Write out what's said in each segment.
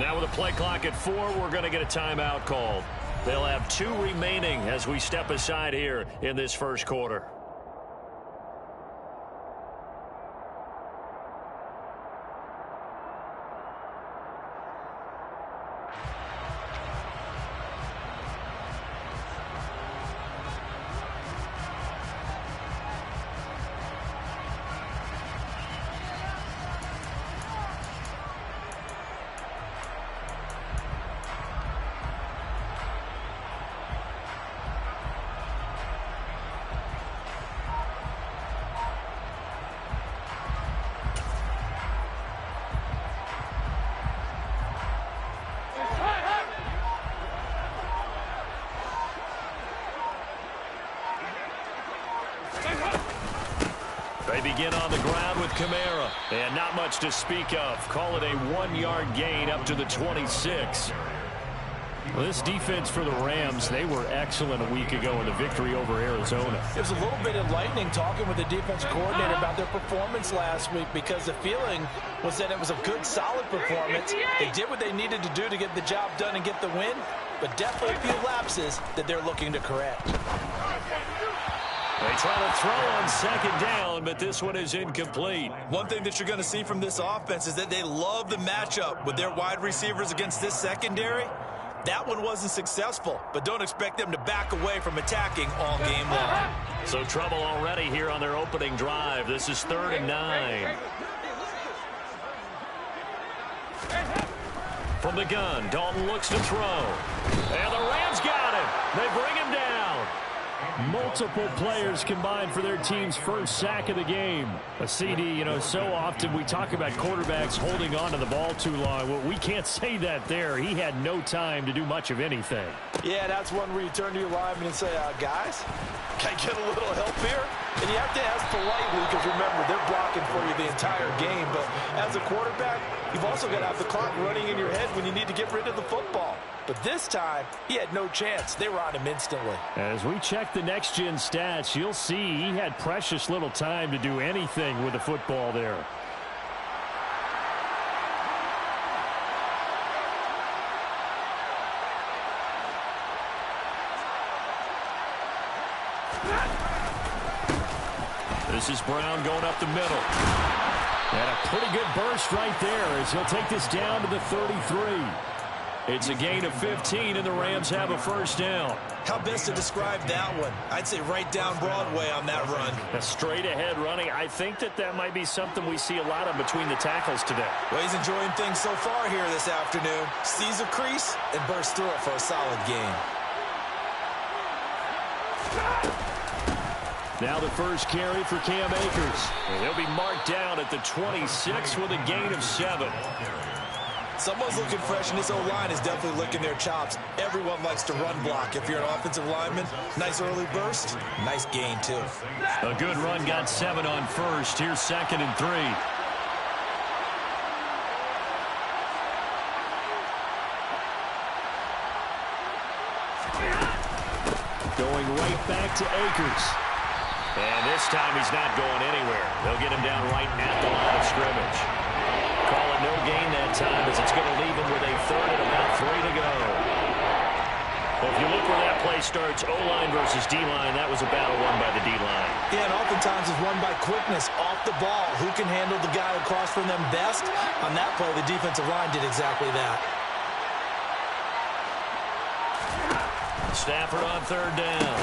Now with a play clock at 4, we're going to get a timeout called. They'll have 2 remaining as we step aside here in this first quarter. They begin on the ground with Kamara, and not much to speak of. Call it a 1-yard gain up to the 26. Well, this defense for the Rams, they were excellent a week ago in the victory over Arizona. It was a little bit enlightening talking with the defense coordinator about their performance last week, because the feeling was that it was a good, solid performance. They did what they needed to do to get the job done and get the win, but definitely a few lapses that they're looking to correct. They try to throw on second down, but this one is incomplete. One thing that you're going to see from this offense is that they love the matchup with their wide receivers against this secondary. That one wasn't successful, but don't expect them to back away from attacking all game long. So trouble already here on their opening drive. This is 3rd and 9. From the gun, Dalton looks to throw. And the Rams got him. They bring him down. Multiple players combined for their team's first sack of the game. A CD, so often we talk about quarterbacks holding on to the ball too long. Well, we can't say that there. He had no time to do much of anything. Yeah, that's one where you turn to your lineman and say, guys, can I get a little help here? And you have to ask politely, because remember, they're blocking for you the entire game. But as a quarterback, you've also got to have the clock running in your head when you need to get rid of the football. But this time, he had no chance. They were on him instantly. As we check the next-gen stats, you'll see he had precious little time to do anything with the football there. This is Brown going up the middle. And a pretty good burst right there as he'll take this down to the 33. It's a gain of 15, and the Rams have a first down. How best to describe that one? I'd say right down Broadway on that run. A straight-ahead running. I think that might be something we see a lot of between the tackles today. Well, he's enjoying things so far here this afternoon. Sees a crease and bursts through it for a solid gain. Now the first carry for Cam Akers. And he'll be marked down at the 26 with a gain of 7. Someone's looking fresh, and this O-line is definitely licking their chops. Everyone likes to run block. If you're an offensive lineman, nice early burst, nice gain, too. A good run got 7 on first. Here's 2nd and 3. Going right back to Akers. And this time he's not going anywhere. They'll get him down right at the line of scrimmage. Call it no gain that time, as it's going to leave him with a 3rd and about 3 to go. Well, if you look where that play starts, O-line versus D-line, that was a battle won by the D-line. Yeah, and oftentimes it's won by quickness off the ball. Who can handle the guy across from them best? On that play, the defensive line did exactly that. Stafford on 3rd down.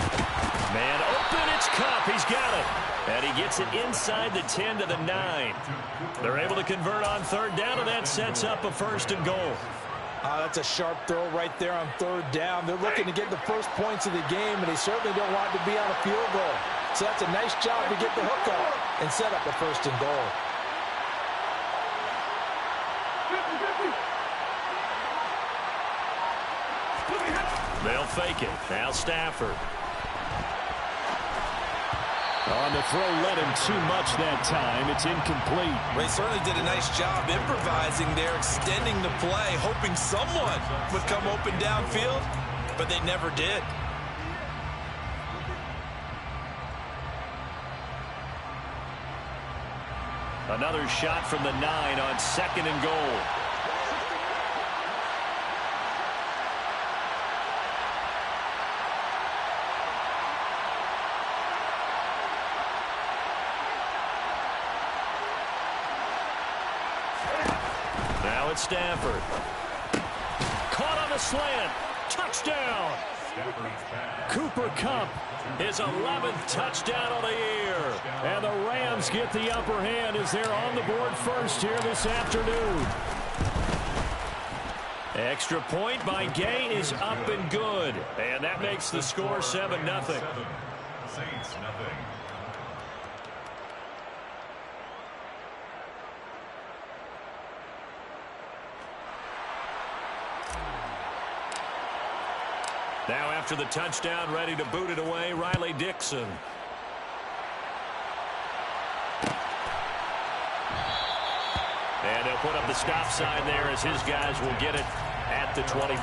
Man open, it's Kupp. He's got it. And he gets it inside the 10 to the 9. They're able to convert on 3rd down, and that sets up a 1st and goal. That's a sharp throw right there on 3rd down. They're looking to get the first points of the game, and they certainly don't want to be on a field goal. So that's a nice job to get the hook up and set up a 1st and goal. They'll fake it. Now Stafford. On the throw, led him too much that time. It's incomplete. They certainly did a nice job improvising there, extending the play, hoping someone would come open downfield, but they never did. Another shot from the 9 on 2nd and goal. Now it's Stafford. Caught on the slant. Touchdown. Cooper Kupp, his 11th touchdown of the year. And the Rams get the upper hand as they're on the board first here this afternoon. Extra point by Gay is up and good. And that makes the score 7-0. Saints, nothing. Now after the touchdown, ready to boot it away, Riley Dixon. And they'll put up the stop sign there as his guys will get it at the 25.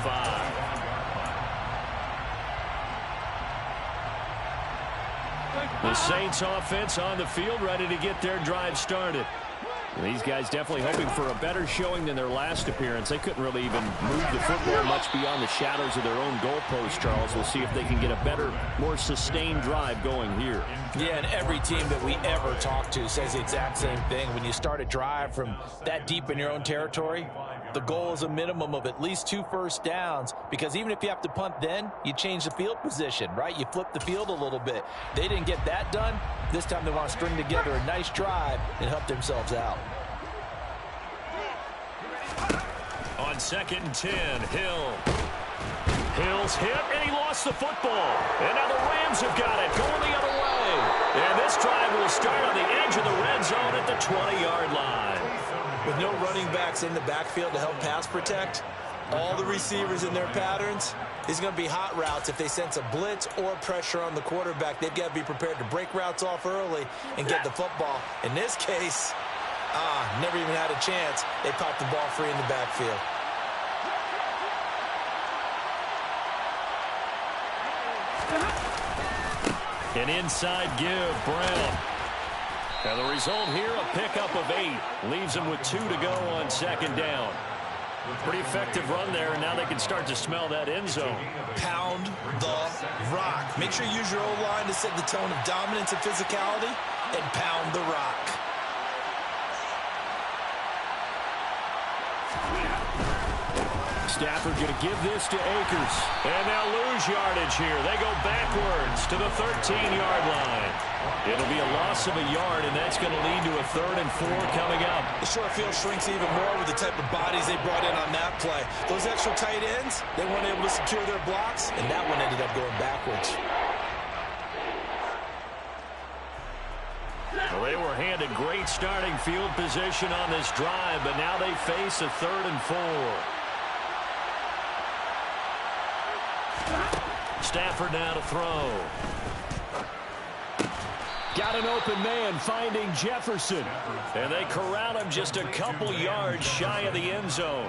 The Saints offense on the field, ready to get their drive started. These guys definitely hoping for a better showing than their last appearance. They couldn't really even move the football much beyond the shadows of their own goalpost, Charles. We'll see if they can get a better, more sustained drive going here. Yeah, and every team that we ever talk to says the exact same thing. When you start a drive from that deep in your own territory, the goal is a minimum of at least 2 first downs, because even if you have to punt then, you change the field position, right? You flip the field a little bit. They didn't get that done. This time they want to string together a nice drive and help themselves out. On 2nd and 10, Hill. Hill's hit, and he lost the football. And now the Rams have got it, going the other way. And this drive will start on the edge of the red zone at the 20-yard line. With no running backs in the backfield to help pass protect, all the receivers in their patterns, it's going to be hot routes. If they sense a blitz or pressure on the quarterback, they've got to be prepared to break routes off early and get the football. In this case, never even had a chance. They popped the ball free in the backfield. An inside give, Brown. And the result here, a pickup of 8. Leaves them with 2 to go on 2nd down. Pretty effective run there, and now they can start to smell that end zone. Pound the rock. Make sure you use your O-line to set the tone of dominance and physicality, and pound the rock. Stafford going to give this to Akers. And they'll lose yardage here. They go backwards to the 13-yard line. It'll be a loss of a yard, and that's going to lead to a 3rd and 4 coming up. The short field shrinks even more with the type of bodies they brought in on that play. Those extra tight ends, they weren't able to secure their blocks, and that one ended up going backwards. Well, they were handed great starting field position on this drive, but now they face a 3rd and 4. Stafford now to throw. Got an open man finding Jefferson. And they corral him just a couple yards shy of the end zone.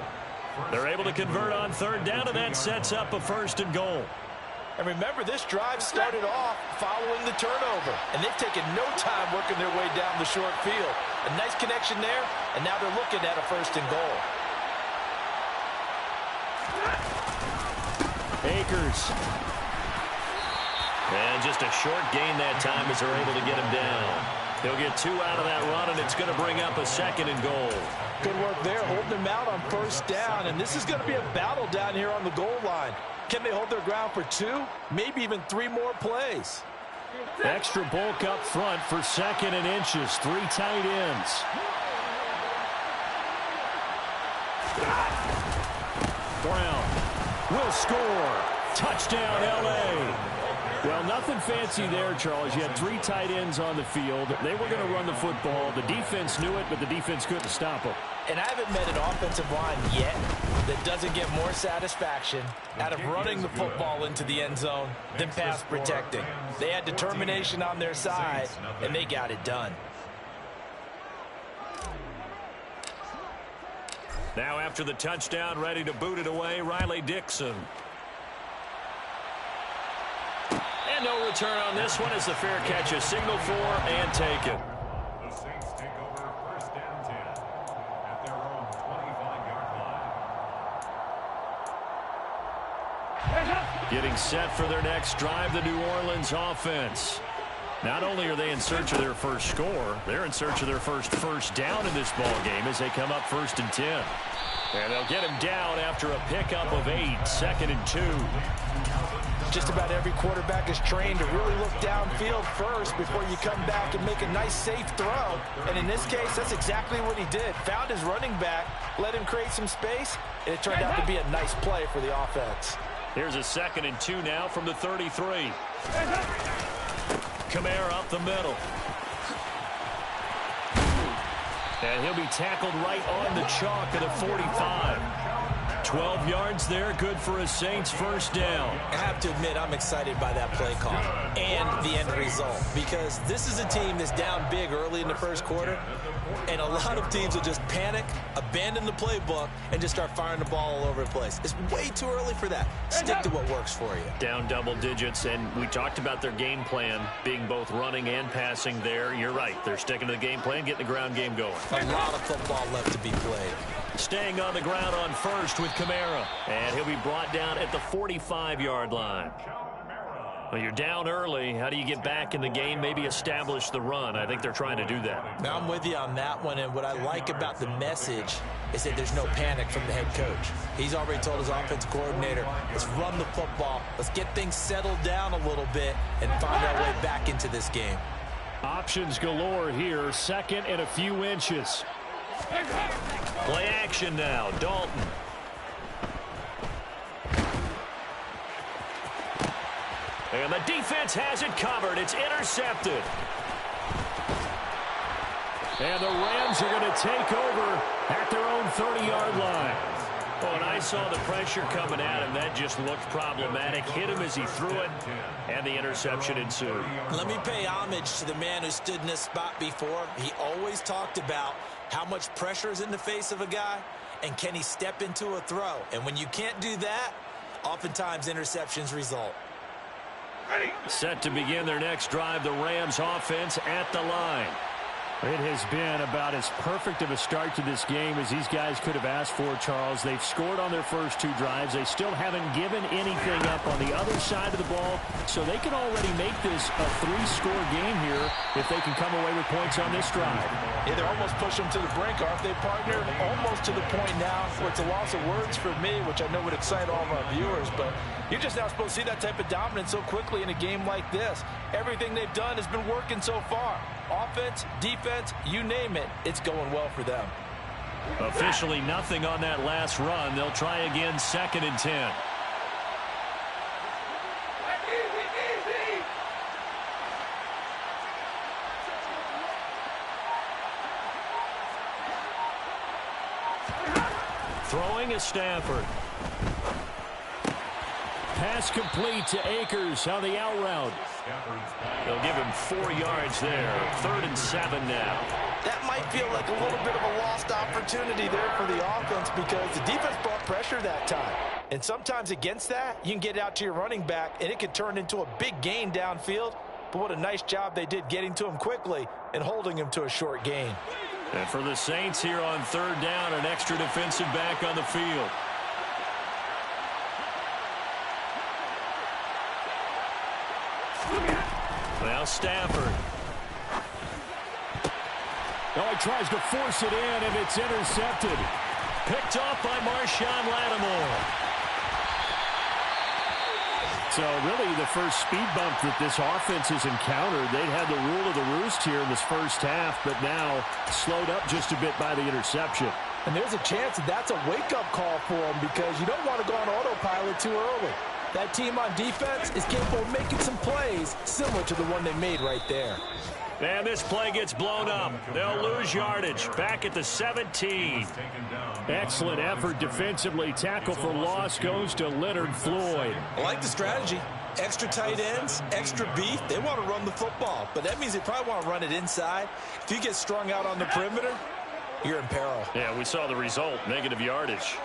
They're able to convert on 3rd down, and that sets up a 1st and goal. And remember, this drive started off following the turnover. And they've taken no time working their way down the short field. A nice connection there, and now they're looking at a 1st and goal. Akers. And just a short gain that time as they're able to get him down. He'll get 2 out of that run, and it's going to bring up a 2nd and goal. Good work there, holding him out on 1st down. And this is going to be a battle down here on the goal line. Can they hold their ground for 2, maybe even 3 more plays? Extra bulk up front for 2nd and inches. 3 tight ends. Brown will score. Touchdown, L.A. Well, nothing fancy there, Charles. You had 3 tight ends on the field. They were going to run the football. The defense knew it, but the defense couldn't stop them. And I haven't met an offensive line yet that doesn't get more satisfaction out of running the football into the end zone than pass protecting. They had determination on their side, and they got it done. Now after the touchdown, ready to boot it away, Riley Dixon. And no return on this one as the fair catch is signaled for and taken. The Saints take over 1st and 10 at their own 25-yard line. Getting set for their next drive, the New Orleans offense. Not only are they in search of their first score, they're in search of their first down in this ball game as they come up 1st and 10. And they'll get him down after a pickup of 8, 2nd and 2. Just about every quarterback is trained to really look downfield first before you come back and make a nice, safe throw. And in this case, that's exactly what he did. Found his running back, let him create some space, and it turned out to be a nice play for the offense. Here's a 2nd and 2 now from the 33. Kamara up the middle. And he'll be tackled right on the chalk at the 45. 12 yards there, good for a Saints first down. I have to admit, I'm excited by that play call and the end result, because this is a team that's down big early in the first quarter, and a lot of teams will just panic, abandon the playbook, and just start firing the ball all over the place. It's way too early for that. Stick to what works for you. Down double digits, and we talked about their game plan being both running and passing there. You're right. They're sticking to the game plan, getting the ground game going. A lot of football left to be played. Staying on the ground on first with Kamara. And he'll be brought down at the 45-yard line. Well, you're down early. How do you get back in the game? Maybe establish the run. I think they're trying to do that. Now, I'm with you on that one, and what I like about the message is that there's no panic from the head coach. He's already told his offensive coordinator, let's run the football. Let's get things settled down a little bit and find our way back into this game. Options galore here. 2nd and a few inches. Play action now. Dalton. And the defense has it covered. It's intercepted. And the Rams are going to take over at their own 30-yard line. Oh, and I saw the pressure coming at him. That just looked problematic. Hit him as he threw it, and the interception ensued. Let me pay homage to the man who stood in this spot before. He always talked about how much pressure is in the face of a guy, and can he step into a throw? And when you can't do that, oftentimes interceptions result. Set to begin their next drive, the Rams offense at the line. It has been about as perfect of a start to this game as these guys could have asked for, Charles. They've scored on their first 2 drives. They still haven't given anything up on the other side of the ball, so they can already make this a 3-score game here if they can come away with points on this drive. Yeah, they're almost pushing them to the brink, aren't they, partner? Almost to the point now where it's a loss of words for me, which I know would excite all of our viewers, but you're just now supposed to see that type of dominance so quickly in a game like this. Everything they've done has been working so far. Offense, defense, you name it, it's going well for them. Officially nothing on that last run. They'll try again, 2nd and 10. Throwing is Stafford. Pass complete to Akers on the out route. They'll give him 4 yards there. 3rd and 7 now. That might feel like a little bit of a lost opportunity there for the offense because the defense brought pressure that time. And sometimes against that, you can get out to your running back, and it could turn into a big gain downfield. But what a nice job they did getting to him quickly and holding him to a short gain. And for the Saints here on 3rd down, an extra defensive back on the field. Now Stafford. Oh, he tries to force it in, and it's intercepted. Picked off by Marshawn Lattimore. So really the first speed bump that this offense has encountered. They'd had the rule of the roost here in this first half, but now slowed up just a bit by the interception. And there's a chance that that's a wake-up call for them because you don't want to go on autopilot too early. That team on defense is capable of making some plays similar to the one they made right there. And this play gets blown up. They'll lose yardage. Back at the 17. Excellent effort defensively. Tackle for loss goes to Leonard Floyd. I like the strategy. Extra tight ends, extra beef. They want to run the football, but that means they probably want to run it inside. If you get strung out on the perimeter, you're in peril. Yeah, we saw the result. Negative yardage.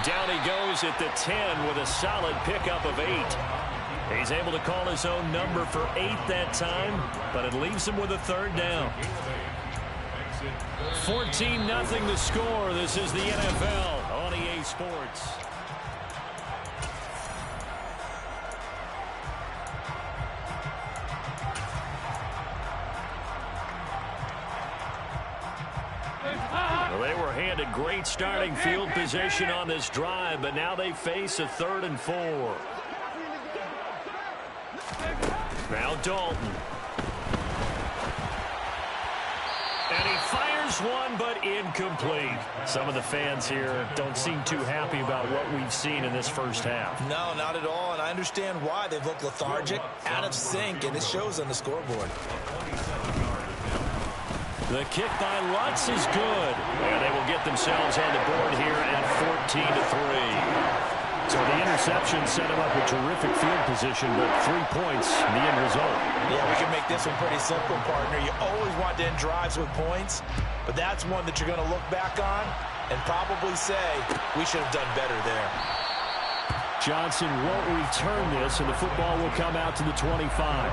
Down he goes at the 10 with a solid pickup of 8. He's able to call his own number for 8 that time, but it leaves him with a 3rd down. 14-0 the score. This is the NFL on EA Sports. Well, they were handed great starting field position on this drive, but now they face a 3rd and 4. Now Dalton. And he fires one, but incomplete. Some of the fans here don't seem too happy about what we've seen in this first half. No, not at all, and I understand why. They've looked lethargic, out of sync, and it shows on the scoreboard. The kick by Lutz is good. And they will get themselves on the board here at 14-3. So the interception set him up with terrific field position, but 3 points in the end result. Yeah, we can make this one pretty simple, partner. You always want to end drives with points, but that's one that you're going to look back on and probably say, we should have done better there. Johnson won't return this, and the football will come out to the 25.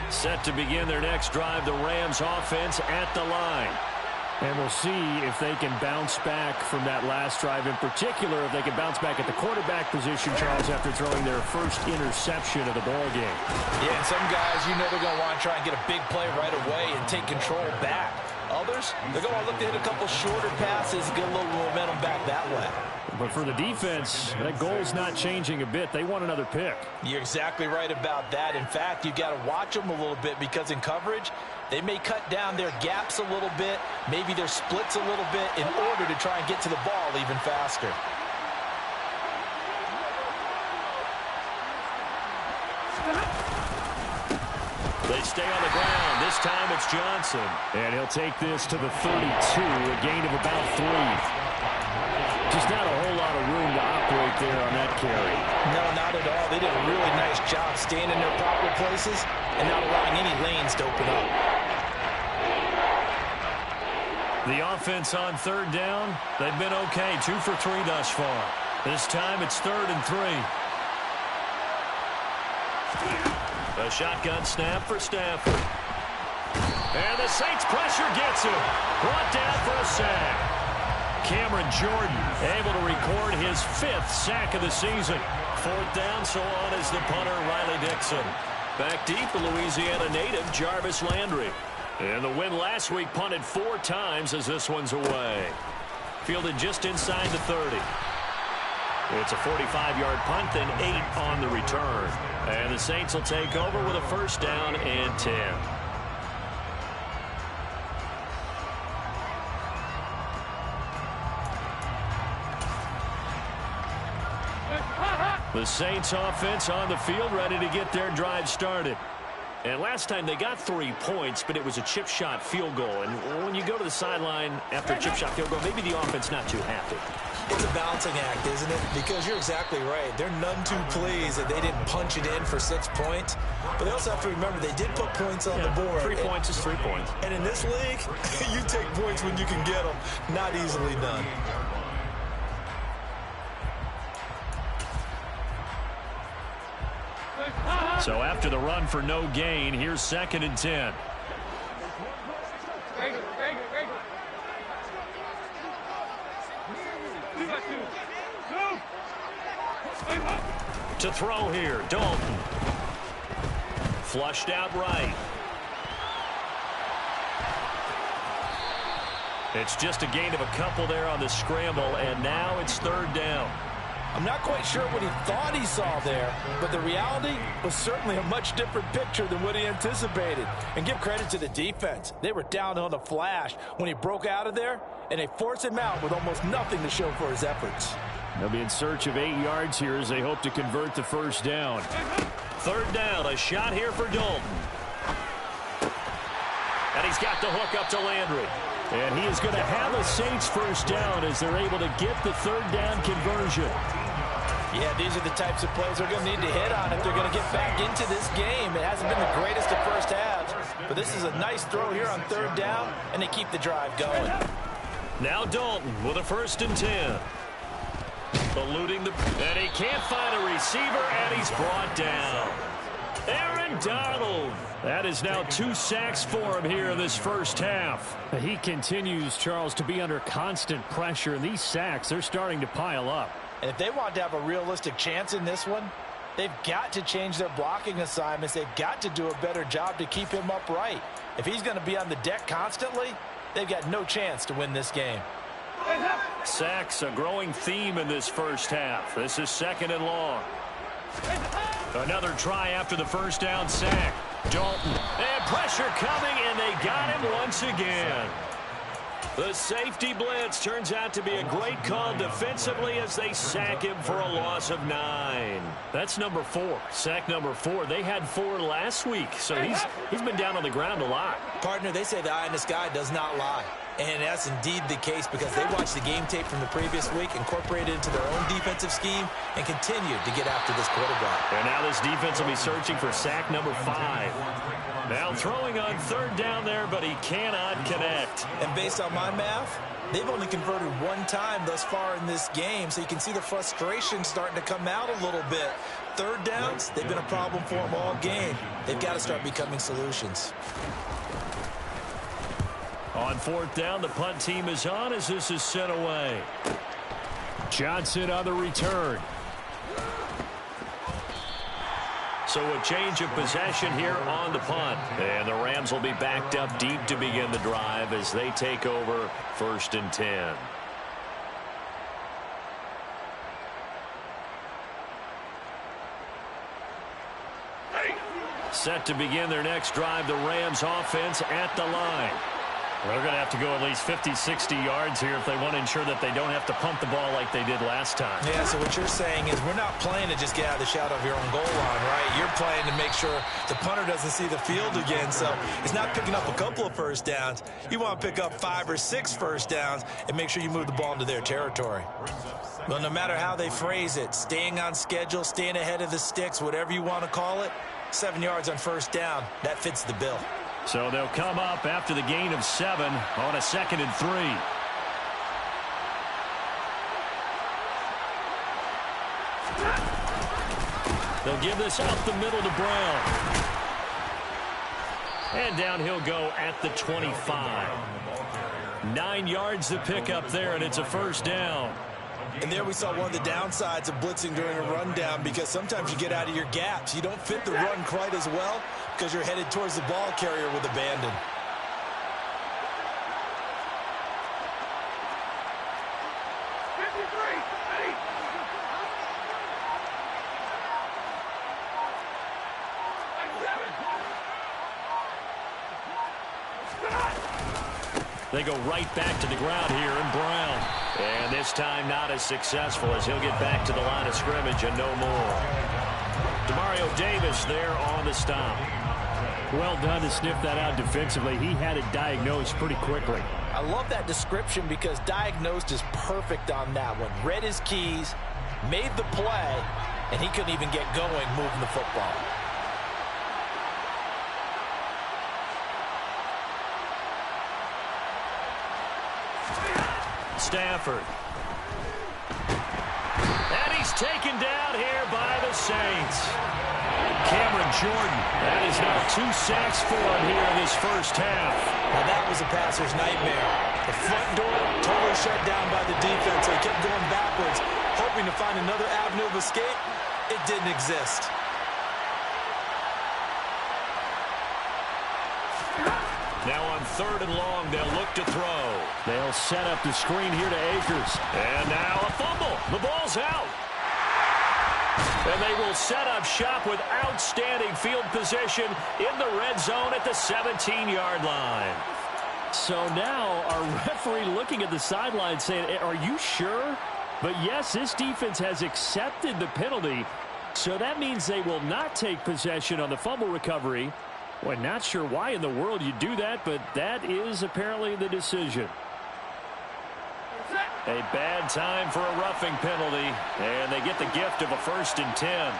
Set to begin their next drive, the Rams offense at the line. And we'll see if they can bounce back from that last drive. In particular, if they can bounce back at the quarterback position, Charles, after throwing their first interception of the ball game. Yeah, and some guys, you know they're going to want to try and get a big play right away and take control back. Others, they're going to look to hit a couple shorter passes, get a little momentum back that way. But for the defense, that goal's not changing a bit. They want another pick. You're exactly right about that. In fact, you've got to watch them a little bit because in coverage, they may cut down their gaps a little bit, maybe their splits a little bit in order to try and get to the ball even faster. They stay on the ground. This time it's Johnson. And he'll take this to the 32, a gain of about 3. Just not a whole lot of room to operate there on that carry. No, not at all. They did a really nice job staying in their proper places and not allowing any lanes to open up. The offense on 3rd down, they've been okay. 2 for 3 thus far. This time it's 3rd and 3. A shotgun snap for Stafford. And the Saints pressure gets him. Brought down for a sack. Cameron Jordan able to record his 5th sack of the season. 4th down, so on is the punter, Riley Dixon. Back deep, the Louisiana native, Jarvis Landry. And the win last week punted 4 times as this one's away. Fielded just inside the 30. It's a 45-yard punt, then 8 on the return. And the Saints will take over with a 1st down and 10. The Saints offense on the field, ready to get their drive started. And last time they got 3 points, but it was a chip shot field goal. And when you go to the sideline after a chip shot field goal, maybe the offense not too happy. It's a balancing act, isn't it? Because you're exactly right. They're none too pleased that they didn't punch it in for 6 points. But they also have to remember they did put points on the board. 3 points is 3 points. And in this league, you take points when you can get them. Not easily done. So after the run for no gain, here's 2nd and 10. To throw here, Dalton. Flushed out right. It's just a gain of a couple there on the scramble, and now it's 3rd down. I'm not quite sure what he thought he saw there, but the reality was certainly a much different picture than what he anticipated. And give credit to the defense. They were down on a flash when he broke out of there, and they forced him out with almost nothing to show for his efforts. They'll be in search of 8 yards here as they hope to convert the 1st down. 3rd down, a shot here for Dalton. And he's got the hook up to Landry. And he is going to have a Saints 1st down as they're able to get the 3rd down conversion. Yeah, these are the types of plays they're going to need to hit on if they're going to get back into this game. It hasn't been the greatest of first halves, but this is a nice throw here on 3rd down, and they keep the drive going. Now Dalton with a 1st and 10. Eluding and he can't find a receiver, and he's brought down. Aaron Donald. That is now 2 sacks for him here in this first half. He continues, Charles, to be under constant pressure, and these sacks are starting to pile up. And if they want to have a realistic chance in this one, they've got to change their blocking assignments. They've got to do a better job to keep him upright. If he's going to be on the deck constantly, they've got no chance to win this game. Sacks, a growing theme in this first half. This is 2nd and long. Another try after the first down sack. Dalton. And pressure coming, and they got him once again. The safety blitz turns out to be a great call defensively as they sack him for a loss of 9. That's number 4. Sack number 4. They had 4 last week, so he's been down on the ground a lot. Partner, they say the eye in the sky does not lie. And that's indeed the case because they watched the game tape from the previous week, incorporated it into their own defensive scheme, and continued to get after this quarterback. And now this defense will be searching for sack number 5. Now throwing on 3rd down there, but he cannot connect. And based on my math, they've only converted 1 time thus far in this game, so you can see the frustration starting to come out a little bit. 3rd downs, they've been a problem for them all game. They've got to start becoming solutions. On 4th down, the punt team is on as this is sent away. Johnson on the return. So a change of possession here on the punt. And the Rams will be backed up deep to begin the drive as they take over 1st and 10. Set to begin their next drive, the Rams offense at the line. They're going to have to go at least 50, 60 yards here if they want to ensure that they don't have to punt the ball like they did last time. Yeah, so what you're saying is we're not playing to just get out of the shadow of your own goal line, right? You're playing to make sure the punter doesn't see the field again. So it's not picking up a couple of first downs. You want to pick up 5 or 6 first downs and make sure you move the ball into their territory. Well, no matter how they phrase it, staying on schedule, staying ahead of the sticks, whatever you want to call it, 7 yards on first down, that fits the bill. So they'll come up after the gain of 7 on a 2nd and 3. They'll give this up the middle to Brown. And down he'll go at the 25. 9 yards to pick up there, and it's a first down. And there we saw one of the downsides of blitzing during a rundown because sometimes you get out of your gaps. You don't fit the run quite as well because you're headed towards the ball carrier with abandon. They go right back to the ground here in Brown. And this time not as successful as he'll get back to the line of scrimmage and no more. Demario Davis there on the stop. Well done to sniff that out defensively. He had it diagnosed pretty quickly. I love that description because diagnosed is perfect on that one. Read his keys, made the play, and he couldn't even get going moving the football. Stafford. And he's taken down here by the Saints. Cameron Jordan. That is now 2 sacks for him here in this first half. Now that was a passer's nightmare. The front door totally shut down by the defense. They kept going backwards, hoping to find another avenue of escape. It didn't exist. Now on 3rd and long, they'll look to throw. They'll set up the screen here to Akers. And now a fumble. The ball's out. And they will set up shop with outstanding field position in the red zone at the 17-yard line. So now our referee looking at the sideline saying, are you sure? But yes, this defense has accepted the penalty. So that means they will not take possession on the fumble recovery. Well, not sure why in the world you do that, but that is apparently the decision. A bad time for a roughing penalty, and they get the gift of a 1st and 10.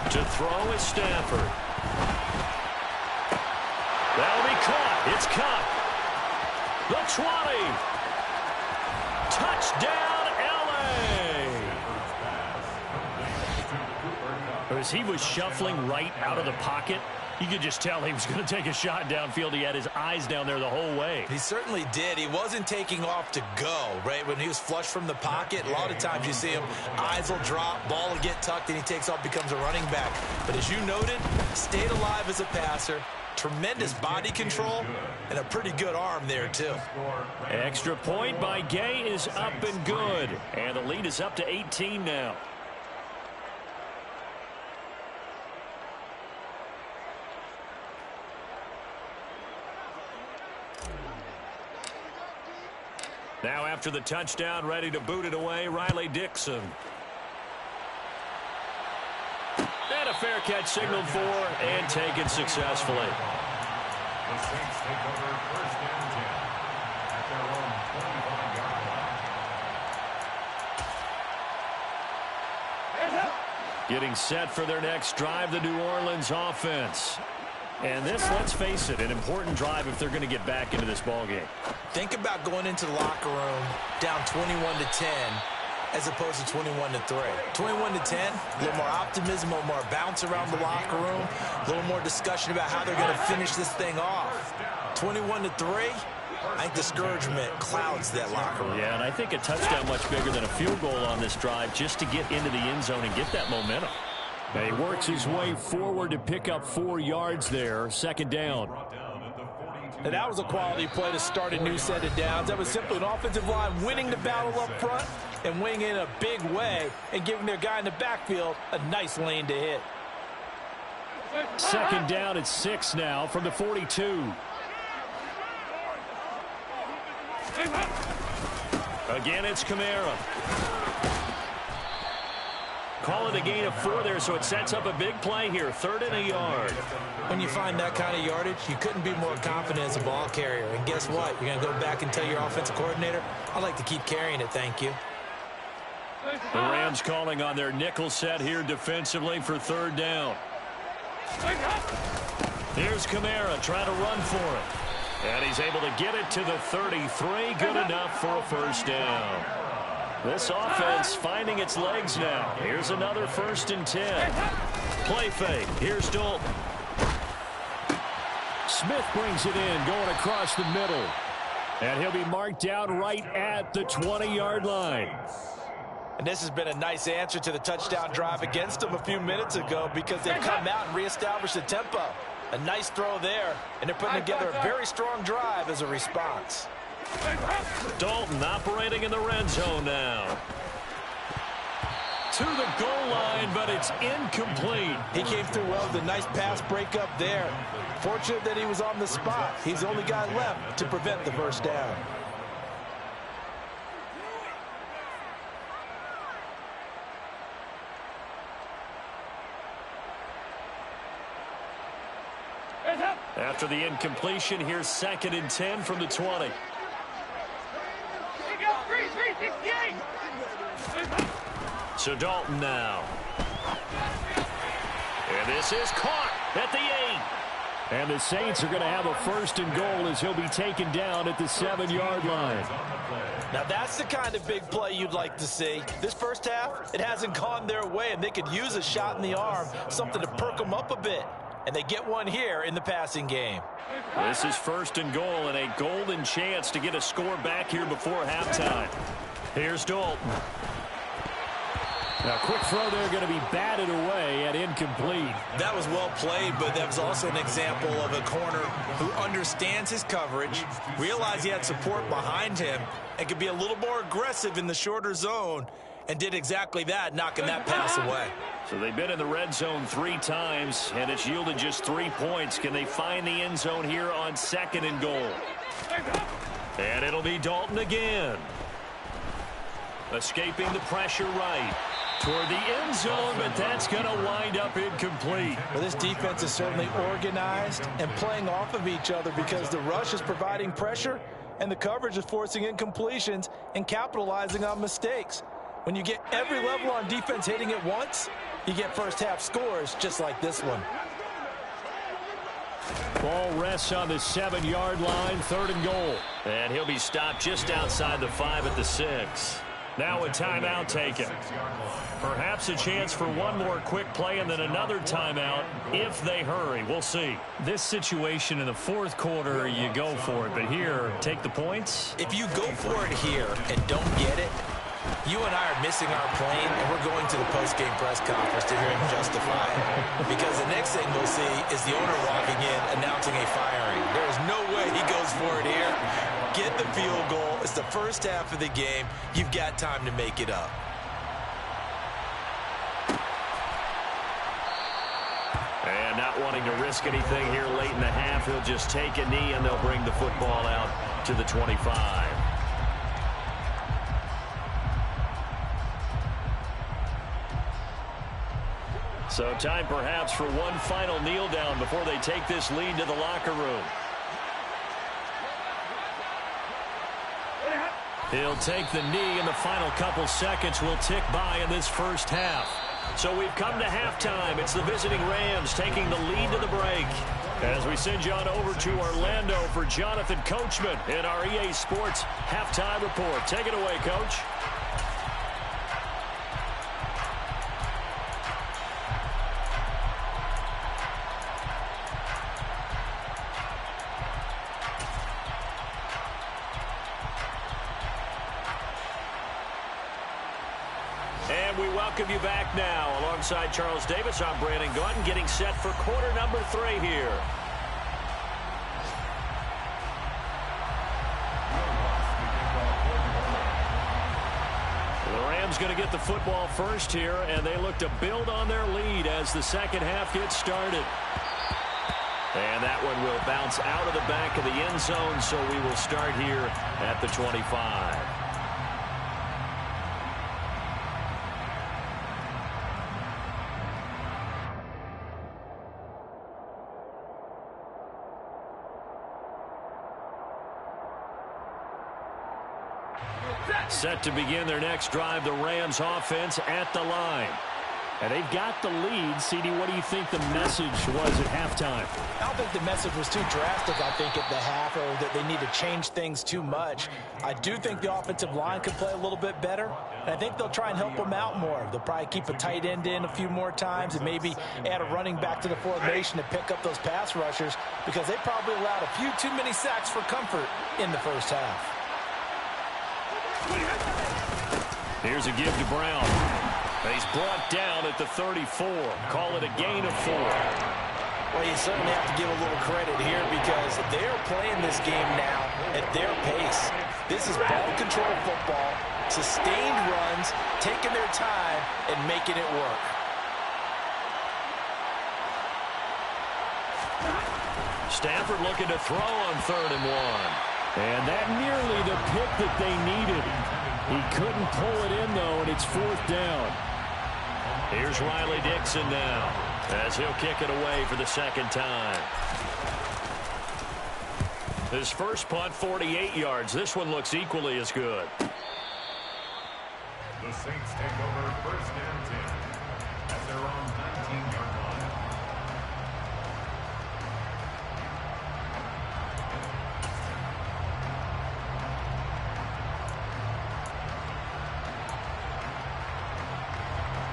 To throw is Stafford. That'll be caught. It's caught. The 20. Touchdown, L.A. As he was shuffling right out of the pocket, you could just tell he was going to take a shot downfield. He had his eyes down there the whole way. He certainly did. He wasn't taking off to go, right? When he was flush from the pocket, a lot of times you see him, eyes will drop, ball will get tucked, and he takes off, becomes a running back. But as you noted, stayed alive as a passer, tremendous body control, and a pretty good arm there, too. Extra point by Gay is up and good. And the lead is up to 18 now. Now after the touchdown, ready to boot it away, Riley Dixon. And a fair catch signaled for and taken successfully. The Saints take over first and 10 at their own 25-yard line. Getting set for their next drive, the New Orleans offense. And this, let's face it, an important drive if they're going to get back into this ballgame. Think about going into the locker room down 21-10 as opposed to 21-3. 21-10, a little more optimism, a little more bounce around the locker room, a little more discussion about how they're going to finish this thing off. 21-3, I think discouragement clouds that locker room. Yeah, and I think a touchdown much bigger than a field goal on this drive just to get into the end zone and get that momentum. He works his way forward to pick up 4 yards there. Second down. And that was a quality play to start a new set of downs. That was simply an offensive line winning the battle up front and winning in a big way and giving their guy in the backfield a nice lane to hit. Second down at 6 now from the 42. Again, it's Kamara. Call it a gain of 4 there, so it sets up a big play here. 3rd and a yard. When you find that kind of yardage, you couldn't be more confident as a ball carrier. And guess what? You're going to go back and tell your offensive coordinator, I'd like to keep carrying it, thank you. The Rams calling on their nickel set here defensively for 3rd down. Here's Kamara trying to run for it. And he's able to get it to the 33. Good enough for a first down. This offense finding its legs now. Here's another 1st and 10. Play fake. Here's Dalton. Smith brings it in, going across the middle. And he'll be marked down right at the 20-yard line. And this has been a nice answer to the touchdown drive against them a few minutes ago because they've come out and reestablished the tempo. A nice throw there, and they're putting together a very strong drive as a response. Dalton operating in the red zone now. To the goal line, but it's incomplete. He came through well with a nice pass breakup there. Fortunate that he was on the spot. He's the only guy left to prevent the first down. After the incompletion, here's 2nd and 10 from the 20. So Dalton now. And this is caught at the 8. And the Saints are going to have a 1st and goal as he'll be taken down at the 7-yard line. Now that's the kind of big play you'd like to see. This first half, it hasn't gone their way, and they could use a shot in the arm, something to perk them up a bit. And they get one here in the passing game. This is 1st and goal and a golden chance to get a score back here before halftime. Here's Dalton. Now, quick throw there going to be batted away and incomplete. That was well played, but that was also an example of a corner who understands his coverage, realized he had support behind him, and could be a little more aggressive in the shorter zone, and did exactly that, knocking that pass away. So they've been in the red zone 3 times, and it's yielded just 3 points. Can they find the end zone here on 2nd and goal? And it'll be Dalton again. Escaping the pressure right toward the end zone, but that's going to wind up incomplete. Well, this defense is certainly organized and playing off of each other because the rush is providing pressure and the coverage is forcing incompletions and capitalizing on mistakes. When you get every level on defense hitting at once, you get first half scores just like this one. Ball rests on the 7-yard line, 3rd and goal. And he'll be stopped just outside the 5 at the 6. Now a timeout taken. Perhaps a chance for one more quick play and then another timeout if they hurry. We'll see. This situation in the 4th quarter, you go for it. But here, take the points. If you go for it here and don't get it, you and I are missing our plane, and we're going to the post-game press conference to hear him justify it. Because the next thing we'll see is the owner walking in announcing a firing. There is no way he goes for it here. Get the field goal. It's the first half of the game. You've got time to make it up. And not wanting to risk anything here late in the half, he'll just take a knee, and they'll bring the football out to the 25. So time perhaps for one final kneel down before they take this lead to the locker room. He'll take the knee, and the final couple seconds will tick by in this first half. So we've come to halftime. It's the visiting Rams taking the lead to the break. As we send you on over to Orlando for Jonathan Coachman in our EA Sports Halftime Report. Take it away, Coach. And we welcome you back now. Alongside Charles Davis, I'm Brandon Gaudin, getting set for quarter number 3 here. The Rams going to get the football first here, and they look to build on their lead as the second half gets started. And that one will bounce out of the back of the end zone, so we will start here at the 25. Set to begin their next drive, the Rams offense at the line. And they've got the lead. CD, what do you think the message was at halftime? I don't think the message was too drastic, I think, at the half, or that they need to change things too much. I do think the offensive line could play a little bit better, and I think they'll try and help them out more. They'll probably keep a tight end in a few more times and maybe add a running back to the formation to pick up those pass rushers, because they probably allowed a few too many sacks for comfort in the first half. Here's a give to Brown. He's brought down at the 34. Call it a gain of 4. Well, you certainly have to give a little credit here, because they're playing this game now at their pace. This is ball control football, sustained runs, taking their time and making it work. Stafford looking to throw on 3rd and 1. And that nearly the pick that they needed. He couldn't pull it in, though, and it's 4th down. Here's Riley Dixon now, as he'll kick it away for the second time. His first punt, 48 yards. This one looks equally as good. The Saints take over 1st and 10 at their own 19-yard line.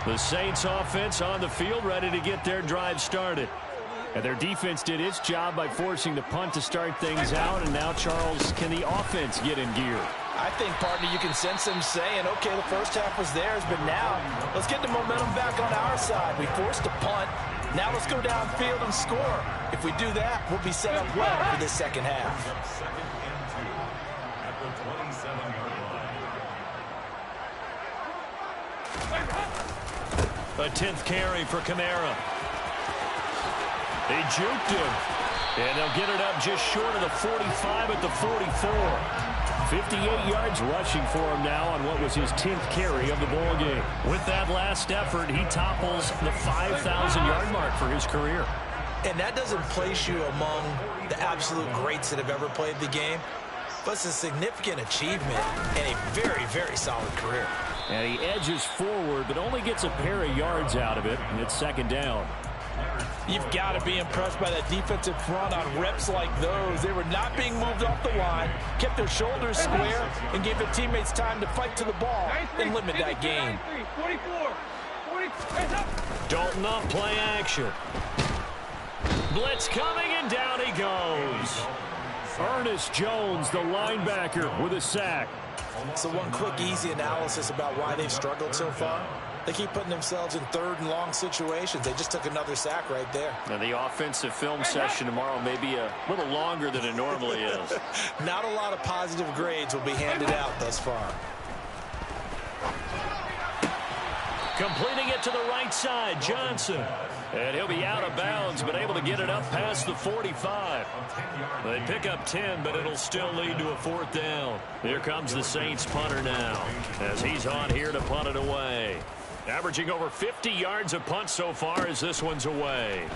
The Saints offense on the field, ready to get their drive started. And their defense did its job by forcing the punt to start things out. And now, Charles, can the offense get in gear? I think, partner, you can sense them saying, okay, the first half was theirs, but now let's get the momentum back on our side. We forced a punt. Now let's go downfield and score. If we do that, we'll be set up well for this second half. 2nd and 2 at the 27-yard line. A 10th carry for Kamara. They juked him. And they'll get it up just short of the 45 at the 44. 58 yards rushing for him now on what was his 10th carry of the ball game. With that last effort, he topples the 5,000-yard mark for his career. And that doesn't place you among the absolute greats that have ever played the game, but it's a significant achievement and a very, very solid career. And he edges forward, but only gets a pair of yards out of it, and it's 2nd down. You've got to be impressed by that defensive front on reps like those. They were not being moved off the line, kept their shoulders square, and gave their teammates time to fight to the ball and limit that gain. Dalton off play action. Blitz coming, and down he goes. Ernest Jones, the linebacker, with a sack. So one quick, easy analysis about why they've struggled so far. They keep putting themselves in 3rd and long situations. They just took another sack right there. Now the offensive film session tomorrow may be a little longer than it normally is. Not a lot of positive grades will be handed out thus far. Completing it to the right side, Johnson. And he'll be out of bounds, but able to get it up past the 45. They pick up 10, but it'll still lead to a 4th down. Here comes the Saints punter now, as he's on here to punt it away. Averaging over 50 yards a punt so far as this one's away.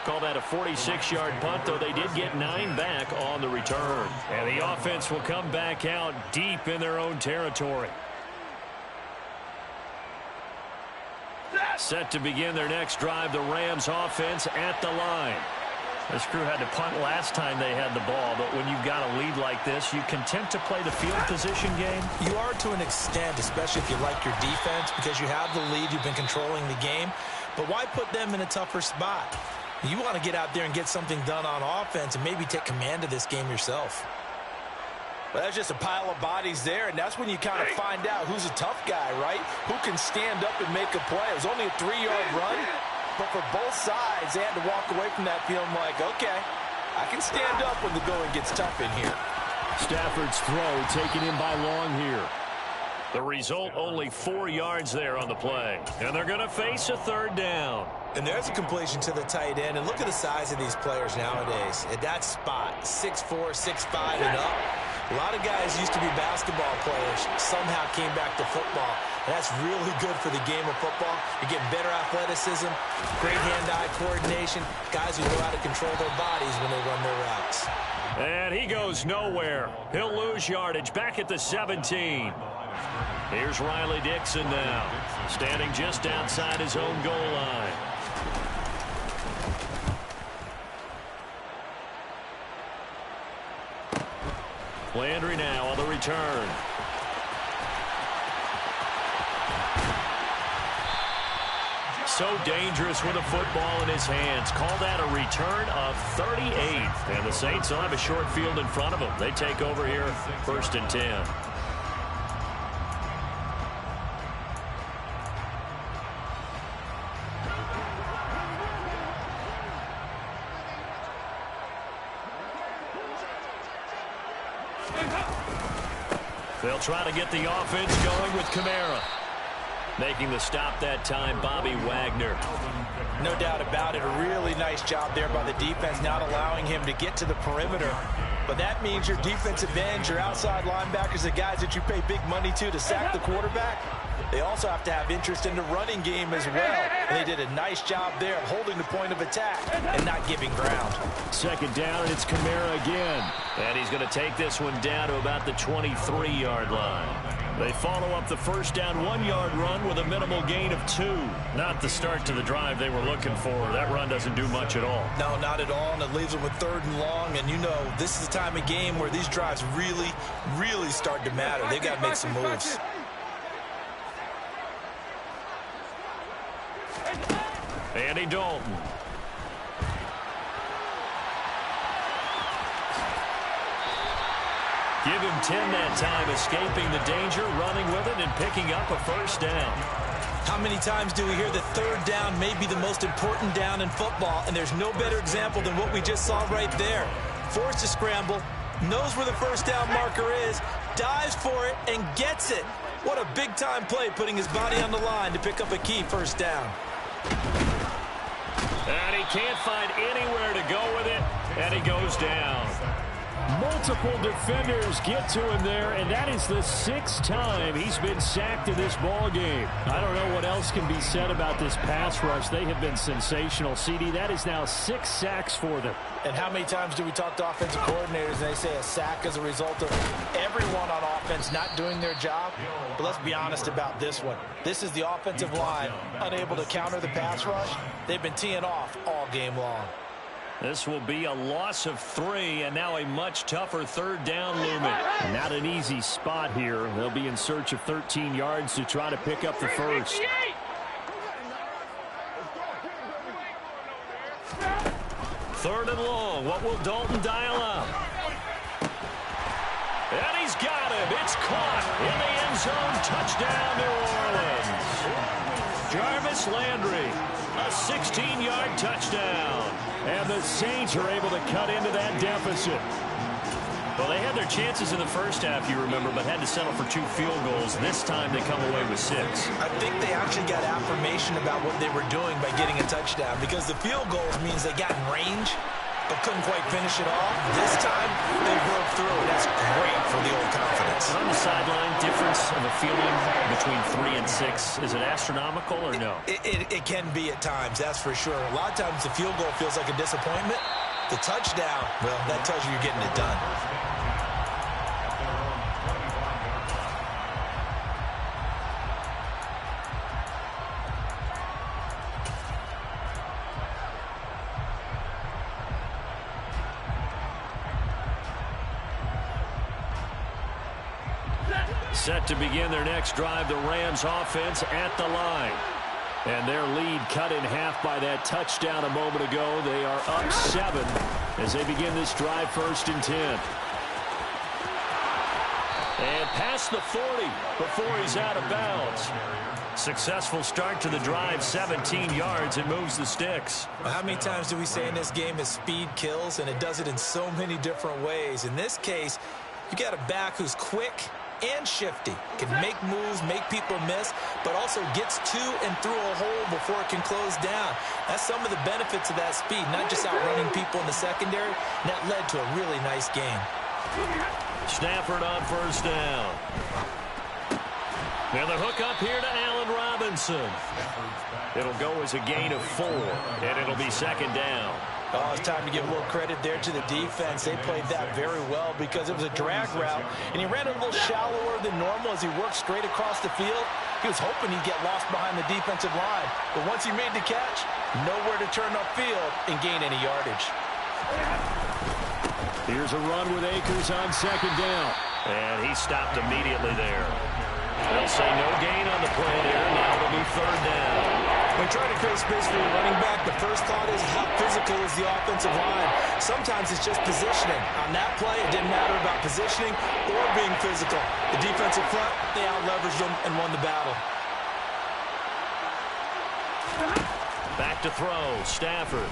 Call that a 46-yard punt, though they did get 9 back on the return. And the offense will come back out deep in their own territory. Set to begin their next drive, the Rams offense at the line. This crew had to punt last time they had the ball, but when you've got a lead like this, you content to play the field position game? You are to an extent, especially if you like your defense, because you have the lead, you've been controlling the game. But why put them in a tougher spot? You want to get out there and get something done on offense and maybe take command of this game yourself. Well, that's just a pile of bodies there, and that's when you kind of find out who's a tough guy, right? Who can stand up and make a play. It was only a 3-yard run, but for both sides, they had to walk away from that feeling like, okay, I can stand up when the going gets tough in here. Stafford's throw taken in by Long here. The result, only 4 yards there on the play. And they're going to face a 3rd down. And there's a completion to the tight end. And look at the size of these players nowadays. At that spot, 6'4", 6'5", and up. A lot of guys used to be basketball players, somehow came back to football. And that's really good for the game of football. You're getting better athleticism, great hand-eye coordination, guys who know how to control their bodies when they run their routes. And he goes nowhere. He'll lose yardage back at the 17. Here's Riley Dixon now, standing just outside his own goal line. Landry now on the return. So dangerous with a football in his hands. Call that a return of 38. And the Saints will have a short field in front of them. They take over here, 1st and 10. They'll try to get the offense going with Kamara. Making the stop that time, Bobby Wagner. No doubt about it. A really nice job there by the defense, not allowing him to get to the perimeter. But that means your defensive ends, your outside linebackers, the guys that you pay big money to sack the quarterback, they also have to have interest in the running game as well. And they did a nice job there of holding the point of attack and not giving ground. 2nd down, and it's Kamara again. And he's going to take this one down to about the 23-yard line. They follow up the 1st down 1-yard run with a minimal gain of 2. Not the start to the drive they were looking for. That run doesn't do much at all. No, not at all, and it leaves them with 3rd and long. And you know, this is the time of game where these drives really, really start to matter. They've got to make some moves. Andy Dalton. Give him 10 that time, escaping the danger, running with it, and picking up a 1st down. How many times do we hear that 3rd down may be the most important down in football, and there's no better example than what we just saw right there. Forced to scramble, knows where the 1st down marker is, dives for it, and gets it. What a big-time play, putting his body on the line to pick up a key 1st down. And he can't find anywhere to go with it, and he goes down. Multiple defenders get to him there, and that is the 6th time he's been sacked in this ball game. I don't know what else can be said about this pass rush. They have been sensational. CD, that is now 6 sacks for them. And how many times do we talk to offensive coordinators and they say a sack is a result of everyone on offense not doing their job? But let's be honest about this one. This is the offensive line unable to counter the pass rush. They've been teeing off all game long. This will be a loss of 3, and now a much tougher 3rd down looming. Not an easy spot here. They'll be in search of 13 yards to try to pick up the first. 3rd and long. What will Dalton dial up? And he's got him. It's caught in the end zone. Touchdown, New Orleans. Jarvis Landry, a 16-yard touchdown. And the Saints are able to cut into that deficit. Well, they had their chances in the first half, you remember, but had to settle for 2 field goals. This time they come away with 6. I think they actually got affirmation about what they were doing by getting a touchdown, because the field goals means they got in range but couldn't quite finish it off. This time they broke through, and that's great for the old confidence. On the sideline, difference of a feeling between 3 and 6, is it astronomical or no? It can be at times, that's for sure. A lot of times the field goal feels like a disappointment. The touchdown, well, that tells you you're getting it done. Set to begin their next drive, the Rams offense at the line. And their lead cut in half by that touchdown a moment ago. They are up 7 as they begin this drive, 1st and 10. And past the 40 before he's out of bounds. Successful start to the drive, 17 yards, and moves the sticks. Well, how many times do we say in this game that speed kills, and it does it in so many different ways? In this case, you got a back who's quick and shifty, can make moves, make people miss, but also gets to and through a hole before it can close down. That's some of the benefits of that speed, not just outrunning people in the secondary, and that led to a really nice game. Stafford on 1st down. Now the hook up here to Allen Robinson. It'll go as a gain of 4, and it'll be 2nd down. Oh, it's time to give a little credit there to the defense. They played that very well because it was a drag route, and he ran a little shallower than normal as he worked straight across the field. He was hoping he'd get lost behind the defensive line, but once he made the catch, nowhere to turn upfield and gain any yardage. Here's a run with Akers on 2nd down. And he stopped immediately there. They'll say no gain on the play there. Now it'll be 3rd down. When trying to create space for your running back, the first thought is how physical is the offensive line. Sometimes it's just positioning. On that play, it didn't matter about positioning or being physical. The defensive front, they out-leveraged them and won the battle. Back to throw, Stafford.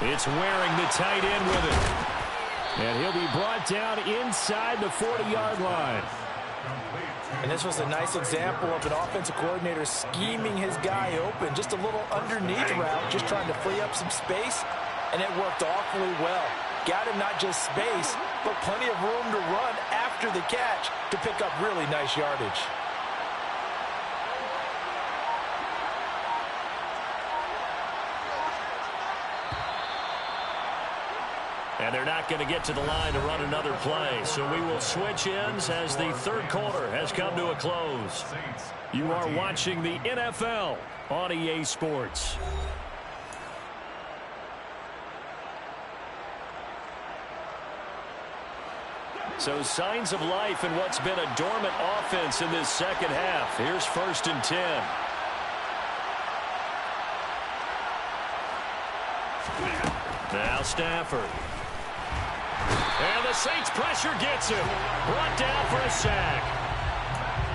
It's wearing the tight end with it. And he'll be brought down inside the 40-yard line. And this was a nice example of an offensive coordinator scheming his guy open. Just a little underneath route, just trying to free up some space, and it worked awfully well. Got him not just space, but plenty of room to run after the catch to pick up really nice yardage. And they're not going to get to the line to run another play. So we will switch ends as the 3rd quarter has come to a close. You are watching the NFL on EA Sports. So signs of life in what's been a dormant offense in this 2nd half. Here's 1st and 10. Now Stafford. And the Saints pressure gets him. Brought down for a sack.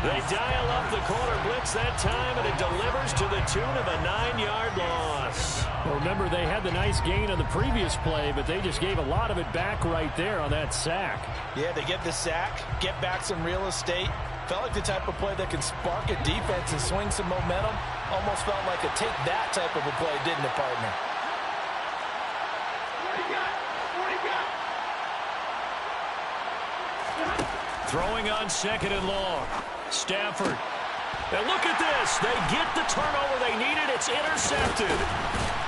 They dial up the corner blitz that time, and it delivers to the tune of a 9-yard loss. Well, remember, they had the nice gain on the previous play, but they just gave a lot of it back right there on that sack. Yeah, they get the sack, get back some real estate. Felt like the type of play that can spark a defense and swing some momentum. Almost felt like a take that type of a play, didn't it, partner? Throwing on 2nd and long. Stafford. And look at this. They get the turnover they needed. It's intercepted.